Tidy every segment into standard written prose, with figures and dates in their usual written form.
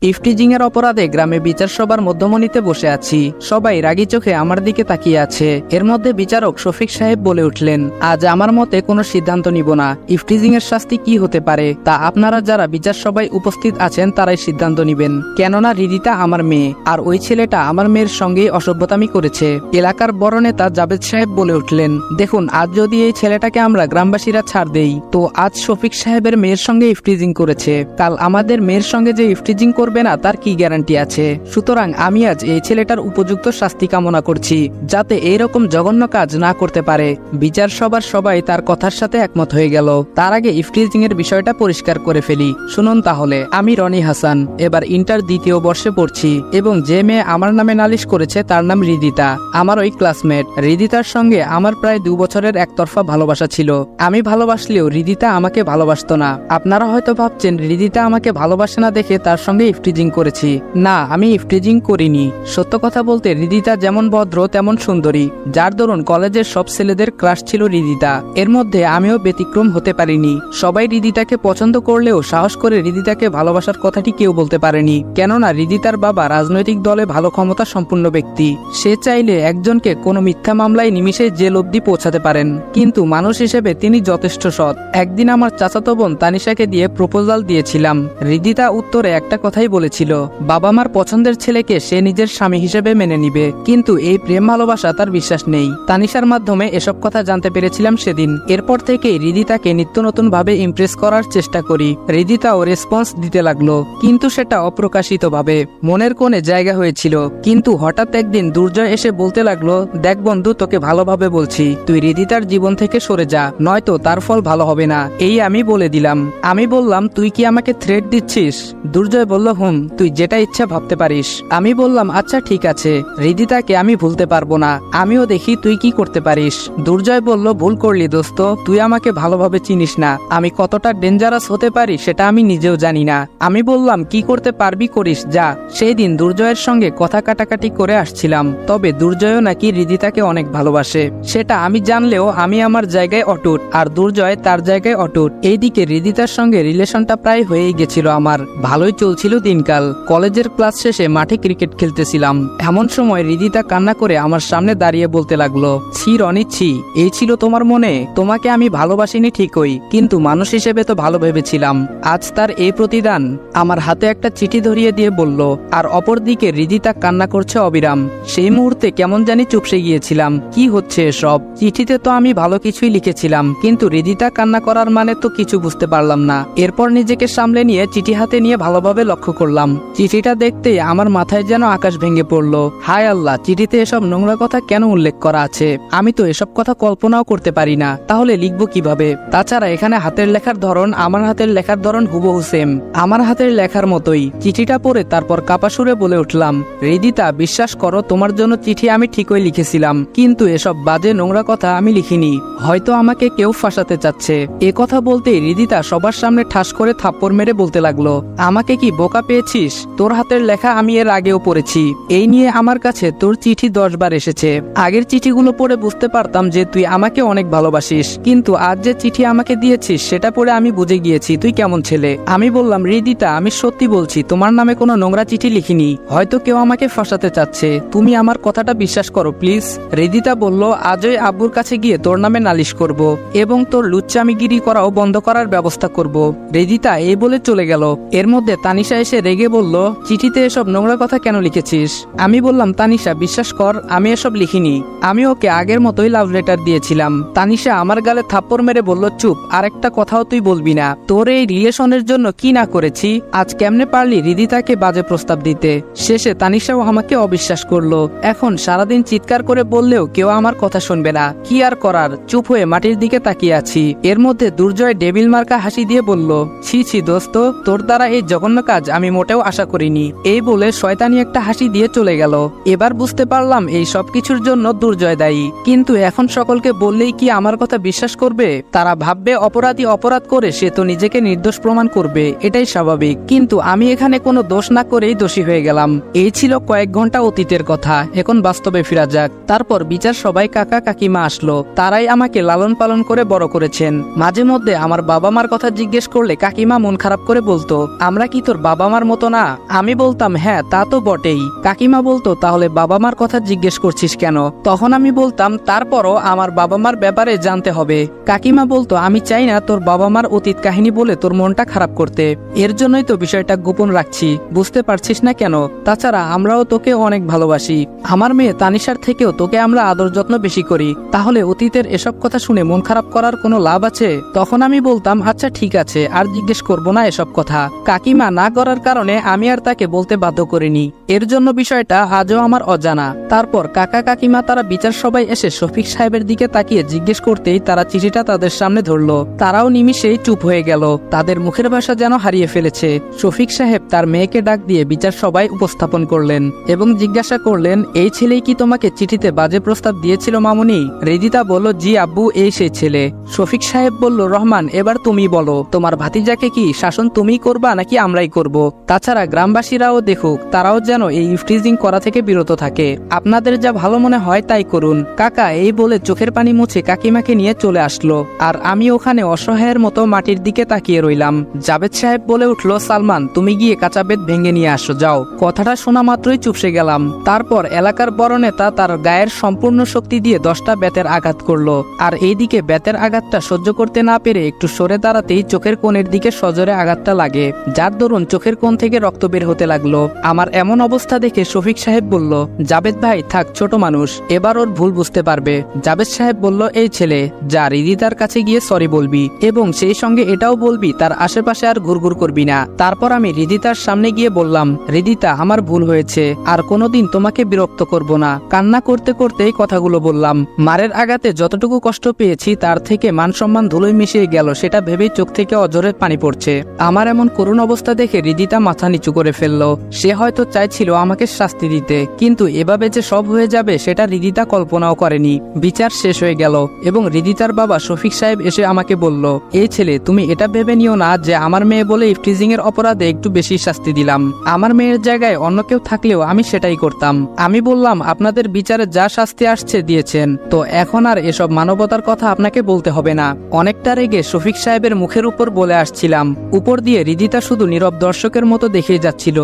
Eve teasing এর অপরাধে গ্রামে বিচার সভার মধ্যমণিতে বসে আছি। সবাই রাগী চোখে আমার দিকে তাকিয়ে আছে। এর মধ্যে বিচারক শফিক সাহেব বলে উঠলেন, আজ আমার মতে কোনো সিদ্ধান্ত নিব না। ইফটিজিং এর শাস্তি কি হতে পারে তা আপনারা যারা বিচার সভায় উপস্থিত আছেন তারাই সিদ্ধান্ত নিবেন। কেননা রিদিতা আমার মেয়ে, আর ওই ছেলেটা আমার মেয়ের সঙ্গেই অসভ্যতামি করেছে। এলাকার বড় নেতা জাবেদ সাহেব বলে উঠলেন, দেখুন, আজ যদি এই ছেলেটাকে আমরা গ্রামবাসীরা ছাড় দেই, তো আজ শফিক সাহেবের মেয়ের সঙ্গে ইফটিজিং করেছে, কাল আমাদের মেয়ের সঙ্গে যে ইফটিজিং করবে না তার কি গ্যারান্টি আছে? সুতরাং আমি আজ এই ছেলেটার উপযুক্ত শাস্তি কামনা করছি, যাতে এইরকম জঘন্য কাজ না করতে পারে। বিচার সভার সবাই তার কথার সাথে একমত হয়ে গেল। তার আগে ইফটিজিং এর বিষয়টা পরিষ্কার করে ফেলি। শুনুন তাহলে, আমি রনি হাসান, এবার ইন্টার দ্বিতীয় বর্ষে পড়ছি, এবং যে মেয়ে আমার নামে নালিশ করেছে তার নাম রিদিতা, আমার ওই ক্লাসমেট। রিদিতার সঙ্গে আমার প্রায় 2 বছরের একতরফা ভালোবাসা ছিল। আমি ভালোবাসলেও রিদিতা আমাকে ভালোবাসতো না। আপনারা হয়তো ভাবছেন রিদিতা আমাকে ভালোবাসে না দেখে তার সঙ্গে ইফটিজিং করেছি। না, আমি ইফটিজিং করিনি। সত্য কথা বলতে রিদিতা যেমন ভদ্র তেমন সুন্দরী, যার দরুন কলেজের সব ছেলেদের ক্রাশ ছিল রিদিতা। এর মধ্যে আমিও ব্যতিক্রম হতে পারিনি। সবাই রিদিতাকে পছন্দ করলেও সাহস করে রিদিতাকে ভালোবাসার কথাটি কেউ বলতে পারেনি, কেননা রিদিতার বাবা রাজনৈতিক দলে ভালো ক্ষমতা সম্পন্ন ব্যক্তি। সে চাইলে একজনকে কোনো মিথ্যা মামলায় নিমিষে জেল অবধি পৌঁছাতে পারেন, কিন্তু মানুষ হিসেবে তিনি যথেষ্ট সৎ। একদিন আমার চাচাতো বোন তানিশাকে দিয়ে প্রপোজাল দিয়েছিলাম। রিদিতা উত্তরে একটা কথাই বলেছিল, বাবা মার পছন্দের ছেলেকে সে নিজের স্বামী হিসেবে মেনে নিবে, কিন্তু এই প্রেম ভালোবাসা তার বিশ্বাস নেই। তানিশার মাধ্যমে এসব কথা জানতে পেরেছিলাম সেদিন। এরপর থেকেই রিদিতাকে নিত্য নতুন ভাবে ইমপ্রেস করার চেষ্টা করি। রিদিতাও রেসপন্স দিতে লাগলো, কিন্তু সেটা অপ্রকাশিত ভাবে, মনের কোণে জায়গা হয়েছিল। কিন্তু হঠাৎ একদিন দুর্জয় এসে বলতে লাগলো, দেখ বন্ধু, তোকে ভালোভাবে বলছি, তুই রিদিতার জীবন থেকে সরে যা, নয়তো তার ফল ভালো হবে না। এই আমি বলে দিলাম। আমি বললাম, তুই কি আমাকে থ্রেট দিচ্ছিস? দুর্জয় বলল, তুই যেটা ইচ্ছা ভাবতে পারিস। আমি বললাম, আচ্ছা ঠিক আছে, রিদিতাকে আমি ভুলতে পারবো না, আমিও দেখি তুই কি করতে পারিস। দুর্জয় বলল, ভুল করলি দোস্ত, তুই আমাকে ভালোভাবে চিনিস না, আমি কতটা ডেঞ্জারাস হতে পারি সেটা আমি নিজেও জানি না। আমি বললাম, কি করতে পারবি করিস যা। সেই দিন দুর্জয়ের সঙ্গে কথা কাটাকাটি করে আসছিলাম, তবে দুর্জয়ও নাকি রিদিতাকে অনেক ভালোবাসে। সেটা আমি জানলেও আমি আমার জায়গায় অটুট, আর দুর্জয় তার জায়গায় অটুট। এইদিকে রিদিতার সঙ্গে রিলেশনটা প্রায় হয়েই গেছিল আমার, ভালোই চলছিল দিনকাল। কলেজের ক্লাস শেষে মাঠে ক্রিকেট খেলতেছিলাম। এমন সময় রিদিতা কান্না করে আমার সামনে দাঁড়িয়ে বলতে লাগলো, ছি রনি ছি, এই ছিল তোমার মনে? তোমাকে আমি ভালোবাসিনি ঠিকই, কিন্তু মানুষ হিসেবে তো ভালো ভেবেছিলাম। আজ তার এই প্রতিদান। আমার হাতে একটা চিঠি ধরিয়ে দিয়ে বলল, আর অপরদিকে রিদিতা কান্না করছে অবিরাম। সেই মুহূর্তে কেমন জানি চুপসে গিয়েছিলাম। কি হচ্ছে এসব? চিঠিতে তো আমি ভালো কিছুই লিখেছিলাম, কিন্তু রিদিতা কান্না করার মানে তো কিছু বুঝতে পারলাম না। এরপর নিজেকে সামলে নিয়ে চিঠি হাতে নিয়ে ভালোভাবে লক্ষ্য করলাম। চিঠিটা দেখতে আমার মাথায় যেন আকাশ ভেঙে পড়লো। হায় আল্লাহ, চিঠিতে এসব নোংরা কথা কেন উল্লেখ করা আছে? আমি তো এসব কথা কল্পনাও করতে পারি না, তাহলে লিখবো কিভাবে? তাছাড়া এখানে হাতের লেখার ধরন আমার হাতের লেখার ধরন হুবহু সেম, আমার হাতের লেখার মতোই। চিঠিটা পড়ে তারপর কাপা সুরে বলে উঠলাম, রিদিতা, বিশ্বাস করো, তোমার জন্য চিঠি আমি ঠিকই লিখেছিলাম, কিন্তু এসব বাজে নোংরা কথা আমি লিখিনি। হয়তো আমাকে কেউ ফাঁসাতে চাচ্ছে। এ কথা বলতেই রিদিতা সবার সামনে ঠাস করে থাপ্পড় মেরে বলতে লাগলো, আমাকে কি বোকা পেয়েছিস? তোর হাতের লেখা আমি এর আগেও পড়েছি। এই নিয়ে আমার কাছে তোর চিঠি 10 বার এসেছে। আগের চিঠিগুলো পড়ে বুঝতে পারতাম যে তুই আমাকে অনেক ভালোবাসিস, কিন্তু আজ যে চিঠি আমাকে দিয়েছিস সেটা পড়ে আমি বুঝে গিয়েছি তুই কেমন ছেলে। আমি বললাম, রিদিতা, আমি সত্যি বলছি, তোমার নামে কোনো নোংরা চিঠি লিখিনি। হয়তো কেউ আমাকে ফাঁসাতে চাচ্ছে, তুমি আমার কথাটা বিশ্বাস করো প্লিজ। রিদিতা বলল, আজই আব্বুর কাছে গিয়ে তোর নামে নালিশ করব, এবং তোর লুচ্চামিগিরি করাও বন্ধ করার ব্যবস্থা করব। রিদিতা এই বলে চলে গেল। এর মধ্যে তানিশা এসে রেগে বলল, চিঠিতে এসব নোংরা কথা কেন লিখেছিস? আমি বললাম, তানিশা, বিশ্বাস কর, আমি এসব লিখিনি। আমি ওকে আগের মতোই লাভ লেটার দিয়েছিলাম। তানিশা আমার গালে থাপ্পড় মেরে বলল, চুপ, আর একটা কথাও তুই বলবি না। তোর এই রিলেশনের জন্য কি না করেছি। আজ কেমনে পারলি রিদিতাকে বাজে প্রস্তাব দিতে? শেষে তানিশাও আমাকে অবিশ্বাস করলো। এখন সারাদিন চিৎকার করে বললেও কেউ আমার কথা শুনবে না। কি আর করার, চুপ হয়ে মাটির দিকে তাকিয়ে আছি। এর মধ্যে দুর্জয় ডেবিল মার্কা হাসি দিয়ে বলল, ছি ছি দোস্ত, তোর দ্বারা এই জঘন্য কাজ আমি মোটেও আশা করিনি। এই বলে শয়তানি একটা হাসি দিয়ে চলে গেল। এবার বুঝতে পারলাম এই সবকিছুর জন্য দুর্জয় দায়ী, কিন্তু এখন সকলকে বললেই কি আমার কথা বিশ্বাস করবে? তারা ভাববে অপরাধী অপরাধ করে সে তো নিজেকে নির্দোষ প্রমাণ করবে, এটাই স্বাভাবিক। কিন্তু আমি এখানে কোনো দোষ না করেই দোষী হয়ে গেলাম। এই ছিল কয়েক ঘন্টা অতীতের কথা, এখন বাস্তবে ফিরা যাক। তারপর বিচার সবাই কাকা কাকিমা আসলো, তারাই আমাকে লালন পালন করে বড় করেছেন। মাঝে মধ্যে আমার বাবা মার কথা জিজ্ঞেস করলে কাকিমা মন খারাপ করে বলতো, আমরা কি তোর বাবা মার মতো না? আমি বলতাম হ্যাঁ তা তো বটেই। কাকিমা বলতো তাহলে বাবা মার কথা জিজ্ঞেস করছিস কেন? তখন আমি বলতাম তারপরও আমার বাবা মার ব্যাপারে জানতে হবে। কাকিমা বলতো আমি চাই না তোর বাবা মার অতীত কাহিনী বলে তোর মনটা খারাপ করতে, এর জন্যই তো বিষয়টা গোপন রাখছি, বুঝতে পারছিস না কেন? তাছাড়া আমরাও তোকে অনেক ভালোবাসি, আমার মেয়ে তানিশার থেকেও তোকে আমরা আদর যত্ন বেশি করি, তাহলে অতীতের এসব কথা শুনে মন খারাপ করার কোনো লাভ আছে? তখন আমি বলতাম আচ্ছা ঠিক আছে, আর জিজ্ঞেস করবো না এসব কথা। কাকিমা না করার কারণে আমি আর তাকে বলতে বাধ্য করিনি, এর জন্য বিষয়টা আজও আমার অজানা। তারপর কাকা কাকিমা তারা বিচার সবাই এসে শফিক সাহেবের দিকে তাকিয়ে জিজ্ঞেস করতেই তারা চিঠিটা তাদের সামনে ধরলো। তারাও নিমিষেই চুপ হয়ে গেল, তাদের মুখের ভাষা যেন হারিয়ে ফেলেছে। শফিক সাহেব তার মেয়েকে ডাক দিয়ে বিচার সবাই উপস্থাপন করলেন এবং জিজ্ঞাসা করলেন এই ছেলেই কি তোমাকে চিঠিতে বাজে প্রস্তাব দিয়েছিল মামুনি? রিদিতা বলল জি আব্বু, এই সেই ছেলে। শফিক সাহেব বলল রহমান এবার তুমি বলো, তোমার ভাতিজাকে কি শাসন তুমিই করবা নাকি আমরাই করব? তাছাড়া গ্রামবাসীরাও দেখুক, তারাও যেন এই ইফটিজিং করা থেকে বিরত থাকে, আপনাদের যা ভালো মনে হয় তাই করুন। কাকা এই বলে চোখের পানি মুছে কাকিমাকে নিয়ে চলে আসলো, আর আমি ওখানে অসহায়ের মতো মাটির দিকে তাকিয়ে রইলাম। জাবেদ সাহেব বলে উঠল সালমান তুমি গিয়ে কাঁচা বেত ভেঙে নিয়ে আসো যাও। কথাটা শোনা মাত্রই চুপসে গেলাম। তারপর এলাকার বড় নেতা তার গায়ের সম্পূর্ণ শক্তি দিয়ে 10টা বেতের আঘাত করলো, আর এইদিকে বেতের আঘাতটা সহ্য করতে না পেরে একটু সরে দাঁড়াতেই চোখের কোণের দিকে সজোরে আঘাতটা লাগে, যার দরুন চোখের কোণ থেকে রক্ত বের হতে লাগলো। আমার এমন অবস্থা দেখে শফিক সাহেব বলল জাবেদ ভাই থাক, ছোট মানুষ, এবার ওর ভুল বুঝতে পারবে। জাবেদ সাহেব বলল এই ছেলে যা রিদিতার কাছে গিয়ে সরি বলবি এবং সেই সঙ্গে এটাও বলবি তার আশেপাশে আর ঘুরঘুর করবি না। তারপর আমি রিদিতার সামনে গিয়ে বললাম রিদিতা আমার ভুল হয়েছে, আর কোনোদিন তোমাকে বিরক্ত করব না। কান্না করতে করতেই কথাগুলো বললাম। মারের আঘাতে যতটুকু কষ্ট পেয়েছি তার থেকে মান সম্মান ধুলোয় মিশিয়ে গেল, সেটা ভেবেই চোখ থেকে অজরে পানি পড়ছে। আমার এমন করুণ অবস্থা দেখে রিদিতা মাথা নিচু করে ফেললো। সে হয়তো চাইছিল আমাকে শাস্তি দিতে, কিন্তু এভাবে যে সব হয়ে যাবে সেটা রিদিতা কল্পনাও করেনি। বিচার শেষ হয়ে গেল এবং রিদিতার বাবা শফিক সাহেব এসে আমাকে বলল এই ছেলে তুমি এটা ভেবে নিও না যে আমার মেয়ে বলে ইফটিজিং এর অপরাধে একটু বেশি শাস্তি দিলাম, আমার মেয়ের জায়গায় অন্য কেউ থাকলেও আমি সেটাই করতাম। আমি বললাম আপনাদের বিচারে যা শাস্তি আসছে দিয়েছেন, তো এখন আর এসব মানবতার কথা আপনাকে বলতে হবে না। অনেকটা রেগে শফিক সাহেবের মুখের উপর বলে আসছিলাম, উপর দিয়ে রিদিতা শুধু নীরব দর্শকের মতো দেখে যাচ্ছিল।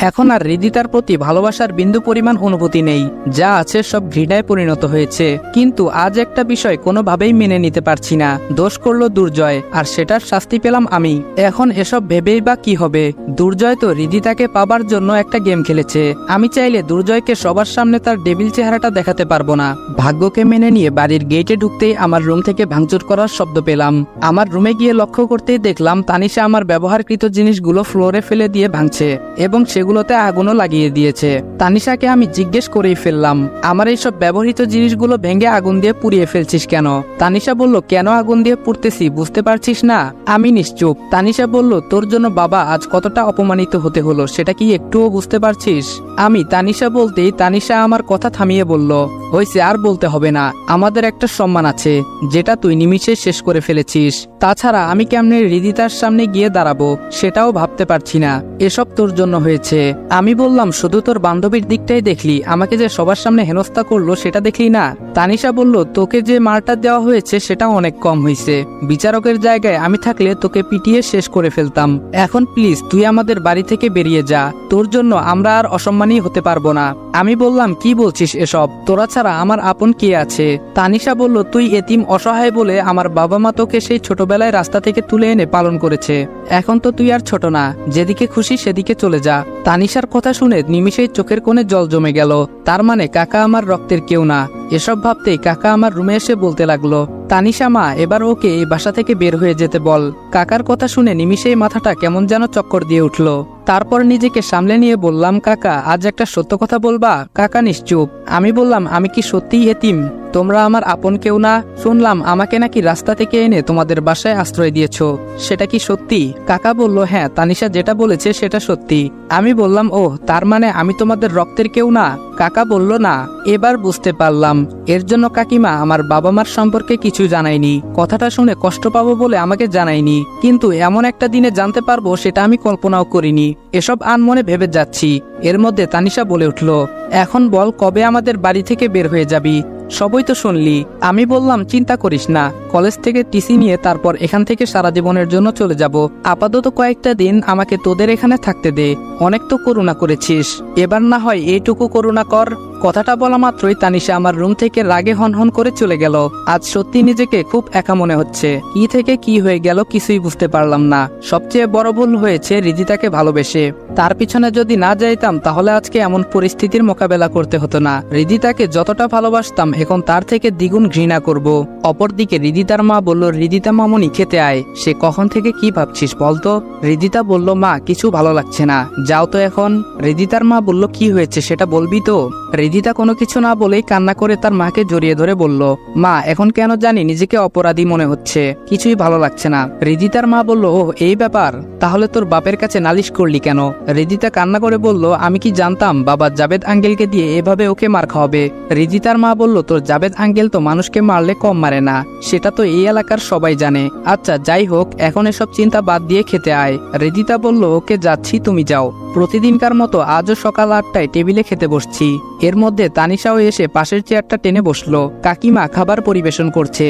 এখন আর রিদিতার প্রতি ভালোবাসার বিন্দু পরিমাণ অনুভূতি নেই, যা আছে সব ঘৃণায় পরিণত হয়েছে। কিন্তু আজ একটা বিষয় কোনোভাবেই মেনে নিতে পারছি না, দোষ করলো দুর্জয় আর সেটার শাস্তি পেলাম আমি। এখন এসব ভেবেই বা কি হবে? দুর্জয় তো রিদিতাকে পাবার জন্য একটা গেম খেলেছে, আমি চাইলে দুর্জয়কে সবার সামনে তার ডেভিল চেহারাটা দেখাতে পারবো না। ভাগ্যকে মেনে নিয়ে বাড়ির গেটে ঢুকতেই আমার রুম থেকে ভাঙচুর করার শব্দ পেলাম। আমার রুমে গিয়ে লক্ষ্য করতেই দেখলাম তানিশা আমার ব্যবহারকৃত জিনিসগুলো ফ্লোরে ফেলে দিয়ে ভাঙছে এবং সেগুলোতে আগুনও লাগিয়ে দিয়েছে। তানিশাকে আমি জিজ্ঞেস করেই ফেললাম আমার এইসব ব্যবহৃত জিনিসগুলো ভেঙে আগুন দিয়ে পুড়িয়ে ফেলছিস কেন? তানিশা বলল কেন আগুন দিয়ে পুড়তেছি বুঝতে পারছিস না? আমি নিশ্চুপ। তানিশা বলল তোর জন্য বাবা আজ কতটা অপমানিত হতে হলো সেটা কি একটুও বুঝতে পারছিস? আমি তানিশা বলতেই তানিশা আমার কথা থামিয়ে বলল হইছে, আর বলতে হবে না, আমাদের একটা সম্মান আছে যেটা তুই নিমিষে শেষ করে ফেলেছিস। তাছাড়া আমি কেমনে রিদিতার সামনে গিয়ে দাঁড়াবো সেটাও ভাবতে পারছি না, এসব তোর জন্য হয়েছে। আমি বললাম শুধু তোর বান্ধবীর দিকটাই দেখলি, আমাকে যে সবার সামনে হেনস্থা করলো সেটা দেখলি না? তানিশা বলল তোকে যে মারটা দেওয়া হয়েছে সেটা অনেক কম হয়েছে, বিচারকের জায়গায় আমি থাকলে তোকে পিটিয়ে শেষ করে ফেলতাম। এখন প্লিজ তুই আমাদের বাড়ি থেকে বেরিয়ে যা, তোর জন্য আমরা আর অসম্মানী হতে পারবো না। আমি বললাম কি বলছিস এসব, তোরা ছাড়া আমার আপন কে আছে? তানিশা বলল তুই এতিম অসহায় বলে আমার বাবা মা তোকে সেই ছোটবেলায় রাস্তা থেকে তুলে এনে পালন করেছে, এখন তো তুই আর ছোট না, যেদিকে খুশি সেদিকে চলে যা। তানিশার কথা শুনে নিমিষেই চোখের কোণে জল জমে গেল, তার মানে কাকা আমার রক্তের কেউ না। এসব ভাবতেই কাকা আমার রুমে এসে বলতে লাগলো তানিশা মা এবার ওকে এই বাসা থেকে বের হয়ে যেতে বল। কাকার কথা শুনে নিমিষেই মাথাটা কেমন যেন চক্কর দিয়ে উঠলো। তারপর নিজেকে সামলে নিয়ে বললাম কাকা আজ একটা সত্য কথা বলবা? কাকা নিশ্চুপ। আমি বললাম আমি কি সত্যিই এতিম? তোমরা আমার আপন কেউ না? শুনলাম আমাকে নাকি রাস্তা থেকে এনে তোমাদের বাসায় আশ্রয় দিয়েছো, সেটা কি সত্যি? কাকা বলল হ্যাঁ তানিশা যেটা বলেছে সেটা সত্যি। আমি বললাম ও তার মানে আমি তোমাদের রক্তের কেউ না? কাকা বলল না। এবার বুঝতে পারলাম এর জন্য কাকিমা আমার বাবা মার সম্পর্কে কিছু জানায়নি, কথাটা শুনে কষ্ট পাবো বলে আমাকে জানায়নি, কিন্তু এমন একটা দিনে জানতে পারবো সেটা আমি কল্পনাও করিনি। এসব আনমনে ভেবে যাচ্ছি, এর মধ্যে তানিশা বলে উঠল এখন বল কবে আমাদের বাড়ি থেকে বের হয়ে যাবি? সবই তো শুনলি। আমি বললাম চিন্তা করিস না, কলেজ থেকে টিসি নিয়ে তারপর এখান থেকে সারা জীবনের জন্য চলে যাব। আপাতত কয়েকটা দিন আমাকে তোদের এখানে থাকতে দে। অনেক তো করুণা করেছিস, এবার না হয় এইটুকু করুণা কর। কথাটা বলা মাত্রই তানিশা আমার রুম থেকে রাগে হনহন করে চলে গেল। আজ সত্যি নিজেকে খুব একা মনে হচ্ছে। কি থেকে কি হয়ে গেল কিছুই বুঝতে পারলাম না। সবচেয়ে বড় ভুল হয়েছে রিদিতাকে ভালোবেসে। তার পিছনে যদি না যাইতাম তাহলে আজকে এমন পরিস্থিতির মোকাবেলা করতে হতো না। রিদিতাকে যতটা ভালোবাসতাম এখন তার থেকে দ্বিগুণ ঘৃণা করব। অপরদিকে রিদিতার মা বলল, রিদিতা মামুনি খেতে আয়। সে কখন থেকে কি ভাবছিস বলতো? রিদিতা বলল, মা কিছু ভালো লাগছে না, যাও তো এখন। রিদিতার মা বলল, কি হয়েছে সেটা বলবি তো? রিদিতা কোনো কিছু না বলেই কান্না করে তার মাকে জড়িয়ে ধরে বলল, মা এখন কেন জানি নিজেকে অপরাধী মনে হচ্ছে, কিছুই ভালো লাগছে না। রিদিতার মা বলল, ও এই ব্যাপার, তাহলে তোর বাপের কাছে নালিশ করলি কেন? রিদিতা কান্না করে বলল, আমি কি জানতাম বাবা জাবেদ আঙ্কেলকে দিয়ে এভাবে ওকে মার খাওয়াবে। রিদিতার মা বলল, তোর জাবেদ আঙ্কেল তো মানুষকে মারলে কম মারে না, সেটা তো এই এলাকার সবাই জানে। আচ্ছা যাই হোক, এখন এসব চিন্তা বাদ দিয়ে খেতে আয়। রিদিতা বলল, ওকে যাচ্ছি, তুমি যাও। প্রতিদিনকার মতো আজও সকাল 8টায় টেবিলে খেতে বসছি। এর মধ্যে তানিশাও এসে পাশের চেয়ারটা টেনে বসলো। কাকিমা খাবার পরিবেশন করছে।